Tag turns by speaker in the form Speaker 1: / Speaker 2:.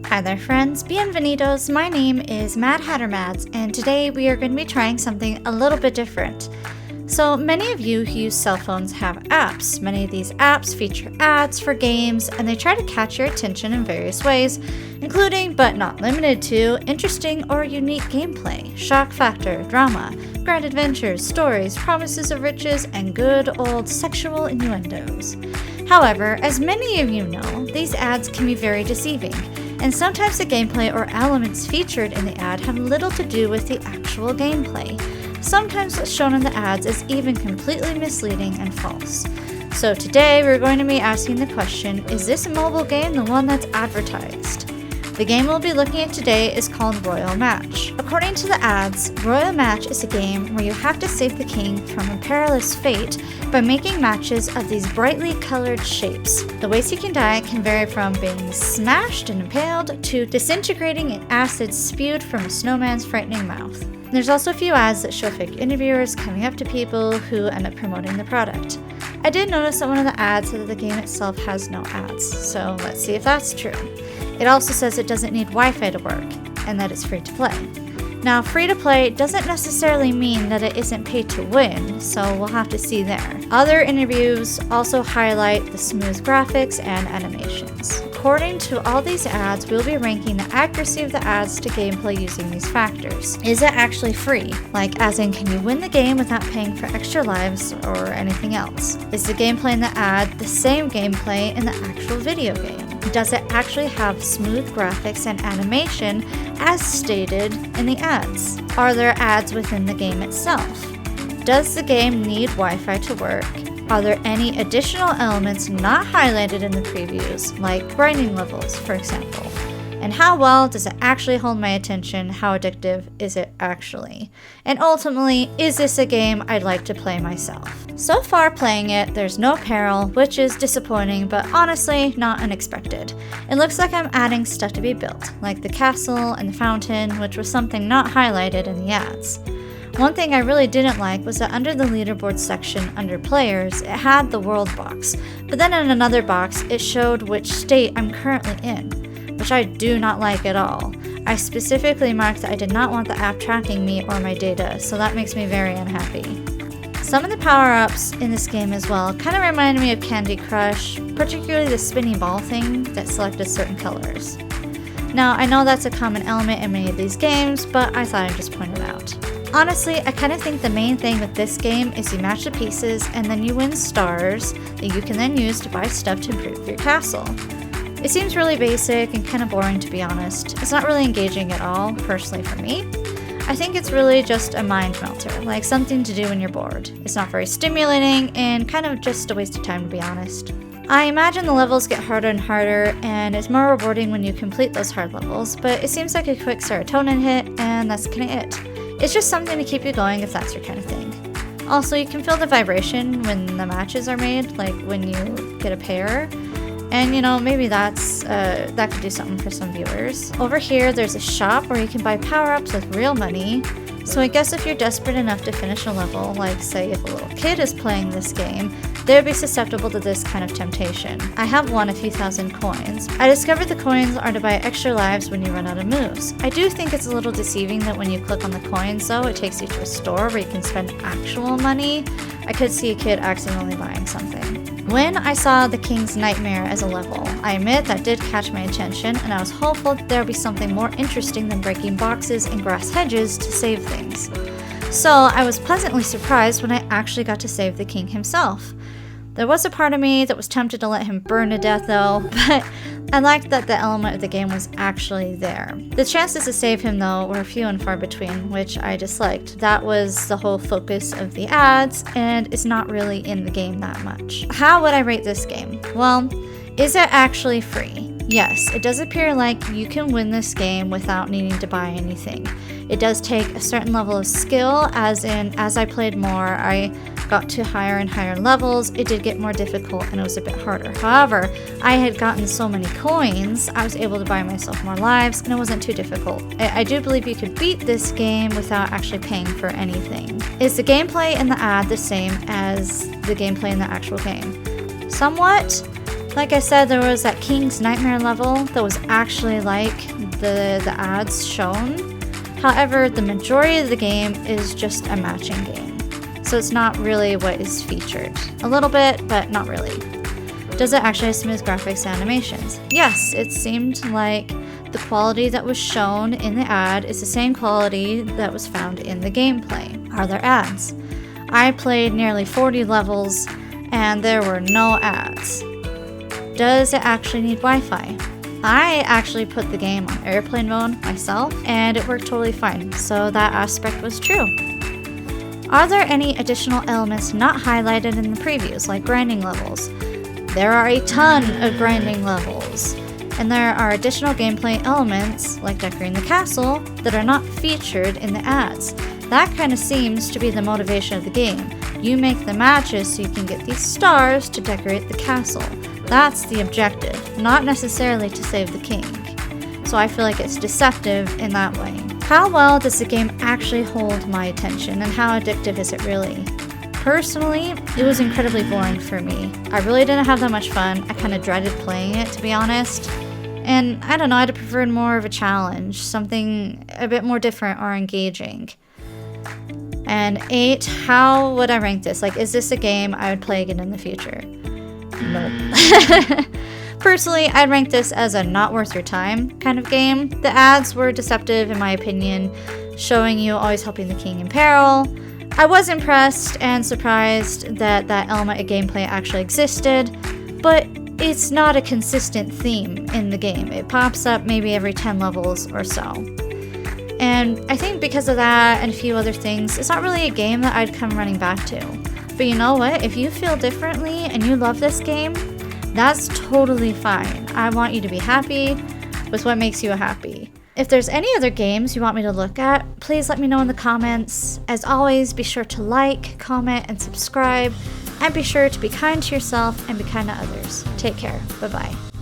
Speaker 1: Hi there friends, bienvenidos, my name is MadHatterMads and today we are going to be trying something a little bit different. So many of you who use cell phones have apps. Many of these apps feature ads for games and they try to catch your attention in various ways, including but not limited to interesting or unique gameplay, shock factor, drama, grand adventures, stories, promises of riches, and good old sexual innuendos. However, as many of you know, these ads can be very deceiving, and sometimes the gameplay or elements featured in the ad have little to do with the actual gameplay. Sometimes what's shown in the ads is even completely misleading and false. So today we're going to be asking the question, is this mobile game the one that's advertised? The game we'll be looking at today is called Royal Match. According to the ads, Royal Match is a game where you have to save the king from a perilous fate by making matches of these brightly colored shapes. The ways you can die can vary from being smashed and impaled to disintegrating in acid spewed from a snowman's frightening mouth. There's also a few ads that show fake interviewers coming up to people who end up promoting the product. I did notice that one of the ads said that the game itself has no ads, so let's see if that's true. It also says it doesn't need Wi-Fi to work, and that it's free to play. Now, free to play doesn't necessarily mean that it isn't pay to win, so we'll have to see there. Other interviews also highlight the smooth graphics and animations. According to all these ads, we'll be ranking the accuracy of the ads to gameplay using these factors. Is it actually free? Like, as in, can you win the game without paying for extra lives or anything else? Is the gameplay in the ad the same gameplay in the actual video game? Does it actually have smooth graphics and animation as stated in the ads? Are there ads within the game itself? Does the game need Wi-Fi to work? Are there any additional elements not highlighted in the previews, like grinding levels, for example? And how well does it actually hold my attention? How addictive is it actually? And ultimately, is this a game I'd like to play myself? So far playing it, there's no peril, which is disappointing, but honestly, not unexpected. It looks like I'm adding stuff to be built, like the castle and the fountain, which was something not highlighted in the ads. One thing I really didn't like was that under the leaderboard section under players, it had the world box, but then in another box, it showed which state I'm currently in, which I do not like at all. I specifically marked that I did not want the app tracking me or my data, so that makes me very unhappy. Some of the power-ups in this game as well kind of reminded me of Candy Crush, particularly the spinny ball thing that selected certain colors. Now, I know that's a common element in many of these games, but I thought I'd just point it out. Honestly, I kind of think the main thing with this game is you match the pieces and then you win stars that you can then use to buy stuff to improve your castle. It seems really basic and kind of boring, to be honest. It's not really engaging at all, personally for me. I think it's really just a mind melter, like something to do when you're bored. It's not very stimulating and kind of just a waste of time, to be honest. I imagine the levels get harder and harder, and it's more rewarding when you complete those hard levels, but it seems like a quick serotonin hit, and that's kind of it. It's just something to keep you going if that's your kind of thing. Also, you can feel the vibration when the matches are made, like when you get a pair. And maybe that could do something for some viewers. Over here, there's a shop where you can buy power-ups with real money. So I guess if you're desperate enough to finish a level, like say if a little kid is playing this game, they'd be susceptible to this kind of temptation. I have won a few thousand coins. I discovered the coins are to buy extra lives when you run out of moves. I do think it's a little deceiving that when you click on the coins though, it takes you to a store where you can spend actual money. I could see a kid accidentally buying something. When I saw the King's Nightmare as a level, I admit that did catch my attention and I was hopeful that there would be something more interesting than breaking boxes and grass hedges to save things. So I was pleasantly surprised when I actually got to save the king himself. There was a part of me that was tempted to let him burn to death though, but I liked that the element of the game was actually there. The chances to save him though were few and far between, which I disliked. That was the whole focus of the ads, and it's not really in the game that much. How would I rate this game? Well, is it actually free? Yes, it does appear like you can win this game without needing to buy anything. It does take a certain level of skill, as I played more, I got to higher and higher levels, it did get more difficult and it was a bit harder. However, I had gotten so many coins, I was able to buy myself more lives and it wasn't too difficult. I do believe you could beat this game without actually paying for anything. Is the gameplay in the ad the same as the gameplay in the actual game? Somewhat. Like I said, there was that King's Nightmare level that was actually like the ads shown. However, the majority of the game is just a matching game. So it's not really what is featured. A little bit, but not really. Does it actually have smooth graphics and animations? Yes, it seemed like the quality that was shown in the ad is the same quality that was found in the gameplay. Are there ads? I played nearly 40 levels and there were no ads. Does it actually need Wi-Fi? I actually put the game on airplane mode myself and it worked totally fine, so that aspect was true. Are there any additional elements not highlighted in the previews, like grinding levels? There are a ton of grinding levels, and there are additional gameplay elements, like decorating the castle, that are not featured in the ads. That kind of seems to be the motivation of the game. You make the matches so you can get these stars to decorate the castle. That's the objective, not necessarily to save the king. So I feel like it's deceptive in that way. How well does the game actually hold my attention, and how addictive is it really? Personally, it was incredibly boring for me. I really didn't have that much fun. I kind of dreaded playing it, to be honest. And I don't know, I'd have preferred more of a challenge, something a bit more different or engaging. And 8, how would I rank this? Like, is this a game I would play again in the future? Nope. Personally, I'd rank this as a not worth your time kind of game. The ads were deceptive in my opinion, showing you always helping the king in peril. I was impressed and surprised that that element of gameplay actually existed, but it's not a consistent theme in the game. It pops up maybe every 10 levels or so. And I think because of that and a few other things, it's not really a game that I'd come running back to. But you know what? If you feel differently and you love this game, that's totally fine. I want you to be happy with what makes you happy. If there's any other games you want me to look at, please let me know in the comments. As always, be sure to like, comment, and subscribe. And be sure to be kind to yourself and be kind to others. Take care. Bye-bye.